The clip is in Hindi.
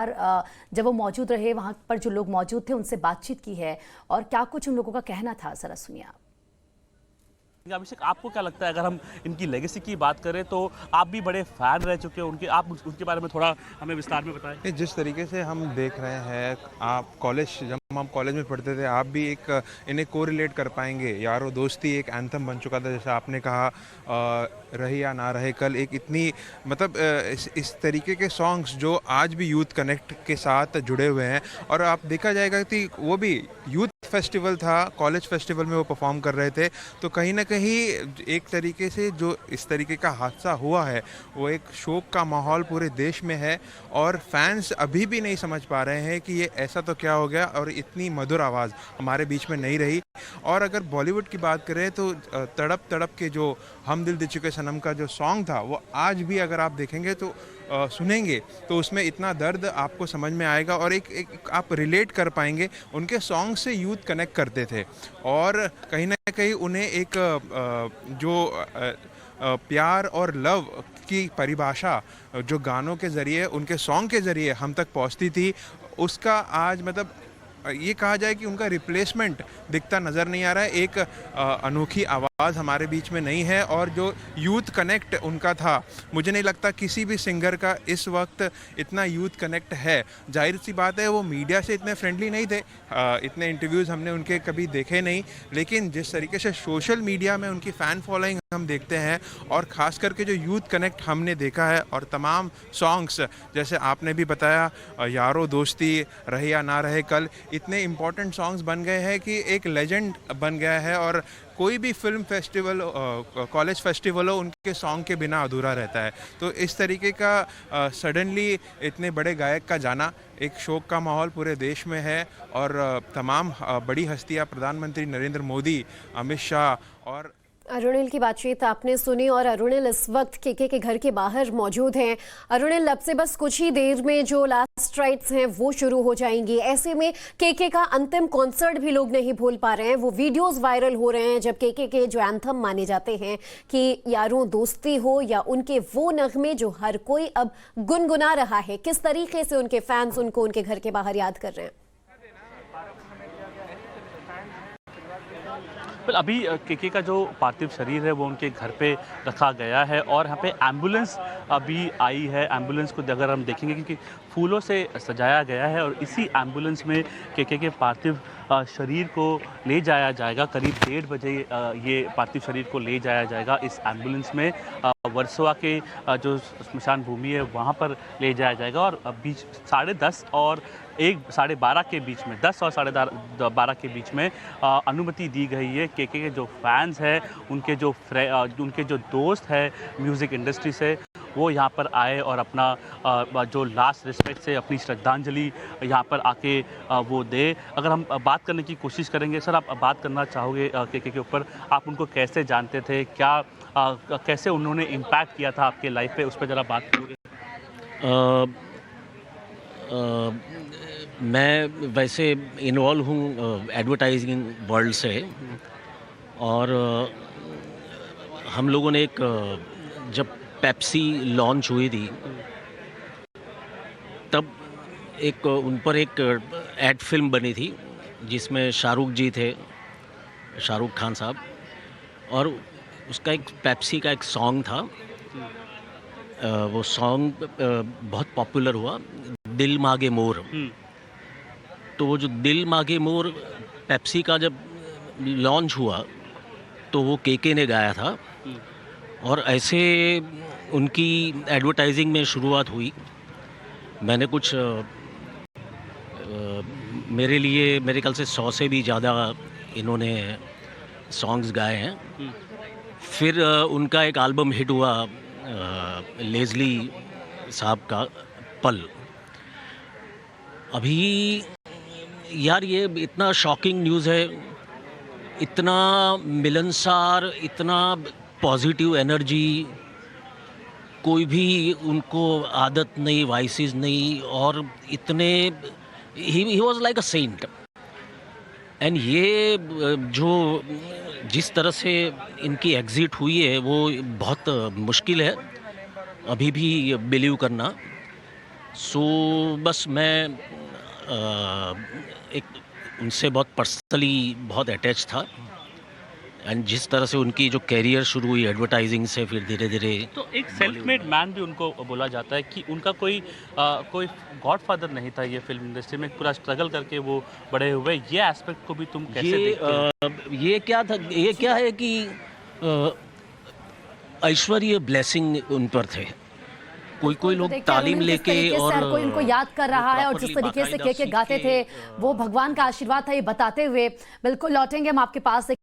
जब वो मौजूद रहे वहां पर जो लोग मौजूद थे उनसे बातचीत की है और क्या कुछ उन लोगों का कहना था, जरा सुनिए आप। अभिषेक, आपको क्या लगता है, अगर हम इनकी लेगेसी की बात करें तो आप भी बड़े फैन रह चुके हैं उनके, आप उनके बारे में थोड़ा हमें विस्तार में बताएं। जिस तरीके से हम देख रहे हैं, आप कॉलेज जब हम कॉलेज में पढ़ते थे, आप भी एक इन्हें कोरिलेट कर पाएंगे। यारो दोस्ती एक एंथम बन चुका था, जैसे आपने कहा रही या ना रहे कल, एक इतनी मतलब इस तरीके के सॉन्ग्स जो आज भी यूथ कनेक्ट के साथ जुड़े हुए हैं। और आप देखा जाएगा कि वो भी यूथ फेस्टिवल था, कॉलेज फेस्टिवल में वो परफॉर्म कर रहे थे, तो कहीं ना कहीं एक तरीके से जो इस तरीके का हादसा हुआ है वो एक शोक का माहौल पूरे देश में है। और फैंस अभी भी नहीं समझ पा रहे हैं कि ये ऐसा तो क्या हो गया, और इतनी मधुर आवाज़ हमारे बीच में नहीं रही। और अगर बॉलीवुड की बात करें तो तड़प तड़प के जो हम दिल दे चुके सनम का जो सॉन्ग था, वो आज भी अगर आप देखेंगे तो सुनेंगे तो उसमें इतना दर्द आपको समझ में आएगा और एक आप रिलेट कर पाएंगे। उनके सॉन्ग से यूथ कनेक्ट करते थे और कहीं ना कहीं उन्हें एक प्यार और लव की परिभाषा जो गानों के ज़रिए, उनके सॉन्ग के ज़रिए हम तक पहुंचती थी, उसका आज मतलब ये कहा जाए कि उनका रिप्लेसमेंट दिखता नज़र नहीं आ रहा है। एक अनोखी आवाज़ हमारे बीच में नहीं है और जो यूथ कनेक्ट उनका था, मुझे नहीं लगता किसी भी सिंगर का इस वक्त इतना यूथ कनेक्ट है। जाहिर सी बात है वो मीडिया से इतने फ्रेंडली नहीं थे, इतने इंटरव्यूज़ हमने उनके कभी देखे नहीं, लेकिन जिस तरीके से सोशल मीडिया में उनकी फ़ैन फॉलोइंग हम देखते हैं और ख़ास करके जो यूथ कनेक्ट हमने देखा है, और तमाम सॉन्ग्स जैसे आपने भी बताया, यारो दोस्ती, रहे या ना रहे कल, इतने इम्पॉर्टेंट सॉन्ग्स बन गए हैं कि एक लेजेंड बन गया है। और कोई भी फिल्म फेस्टिवल, कॉलेज फेस्टिवल हो, उनके सॉन्ग के बिना अधूरा रहता है। तो इस तरीके का सडनली इतने बड़े गायक का जाना, एक शोक का माहौल पूरे देश में है। और तमाम बड़ी हस्तियां, प्रधानमंत्री नरेंद्र मोदी, अमित शाह और अरुणिल की बातचीत आपने सुनी और अरुणिल इस वक्त केके के घर के बाहर मौजूद हैं। अरुणिल, अब से बस कुछ ही देर में जो लास्ट राइट्स हैं वो शुरू हो जाएंगी। ऐसे में केके का अंतिम कॉन्सर्ट भी लोग नहीं भूल पा रहे हैं। वो वीडियोस वायरल हो रहे हैं जब केके के जो एंथम माने जाते हैं कि यारों दोस्ती हो या उनके वो नगमे जो हर कोई अब गुनगुना रहा है, किस तरीके से उनके फैंस उनको उनके घर के बाहर याद कर रहे हैं। अभी केके का जो पार्थिव शरीर है वो उनके घर पे रखा गया है और यहाँ पे एम्बुलेंस अभी आई है। एम्बुलेंस को अगर हम देखेंगे क्योंकि फूलों से सजाया गया है और इसी एम्बुलेंस में केके के पार्थिव शरीर को ले जाया जाएगा। करीब 1:30 बजे ये पार्थिव शरीर को ले जाया जाएगा इस एम्बुलेंस में। वर्सोवा के जो स्मशान भूमि है वहाँ पर ले जाया जाएगा और बीच 10:30 और 12:30 के बीच में, 10 और 12:30 के बीच में अनुमति दी गई है। केके के जो फैंस हैं, उनके जो दोस्त हैं म्यूज़िक इंडस्ट्री से, वो यहाँ पर आए और अपना जो लास्ट रिस्पेक्ट से अपनी श्रद्धांजलि यहाँ पर आके वो दे। अगर हम बात करने की कोशिश करेंगे, सर आप बात करना चाहोगे केके के ऊपर, आप उनको कैसे जानते थे, क्या कैसे उन्होंने इम्पैक्ट किया था आपके लाइफ पे, उस पर ज़रा बात करोगे? मैं वैसे इन्वॉल्व हूँ एडवर्टाइजिंग वर्ल्ड से और हम लोगों ने जब पेप्सी लॉन्च हुई थी तब उन पर एक एड फिल्म बनी थी जिसमें शाहरुख जी थे, शाहरुख खान साहब, और उसका एक पेप्सी का एक सॉन्ग था। वो सॉन्ग बहुत पॉपुलर हुआ, दिल मांगे मोर। तो वो जो दिल मांगे मोर पेप्सी का जब लॉन्च हुआ तो वो केके ने गाया था और ऐसे उनकी एडवर्टाइजिंग में शुरुआत हुई। मैंने कुछ मेरे लिए मेरे ख्याल से 100 से भी ज़्यादा इन्होंने सॉन्ग्स गाए हैं। फिर उनका एक एल्बम हिट हुआ लेज़ली साहब का पल। अभी यार ये इतना शॉकिंग न्यूज़ है, इतना मिलनसार, इतना पॉजिटिव एनर्जी, कोई भी उनको आदत नहीं, वाइसेस नहीं, और इतने ही वाज लाइक अ सेंट। एंड ये जो जिस तरह से इनकी एग्जिट हुई है वो बहुत मुश्किल है अभी भी बिलीव करना। सो बस मैं एक उनसे बहुत पर्सनली बहुत अटैच था, एंड जिस तरह से उनकी जो कैरियर शुरू हुई एडवर्टाइजिंग से, फिर धीरे धीरे तो एक सेल्फ मेड मैन भी उनको बोला जाता है कि उनका कोई गॉडफादर नहीं था ये फिल्म इंडस्ट्री में, पूरा स्ट्रगल करके वो बड़े हुए। ये एस्पेक्ट को भी तुम कैसे देखते हो? ये क्या था, ये क्या है कि ऐश्वर्य ब्लेसिंग उन पर थे। कोई लोग देखिए, तालीम अरुणिल, जिस लेके तरीके से और हर कोई उनको याद कर रहा है और जिस properly तरीके से बाकायदा के गाते सीख थे के, वो भगवान का आशीर्वाद था, ये बताते हुए बिल्कुल लौटेंगे हम आपके पास।